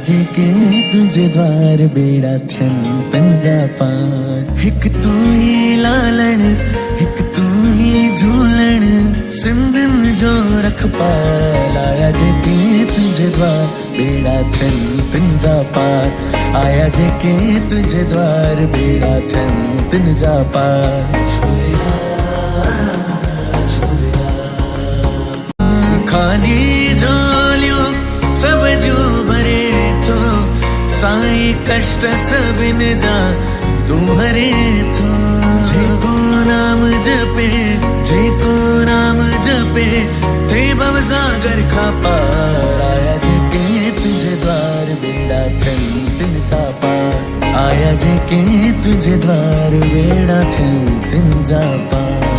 जे के तुझे द्वार बेड़ा थियन पंजा पार। हिक तू ही लालण हिक तू ही झूलण सिंधन जो रखपाल। आया जे के तुझे द्वार बेड़ा थियन पंजा पार। आया जे के तुझे द्वार बेड़ा थियन पंजा पार। खाली झोलियों सब जो भरे थो साई कष्ट सबिन जा तू हरे थो। जेको नाम जपे थे भवसागर खा पार। आया जे के तुझे द्वार बेड़ा थियन तिन जा पार। आया जे के तुझे द्वार बेड़ा थियन तिन जा पार।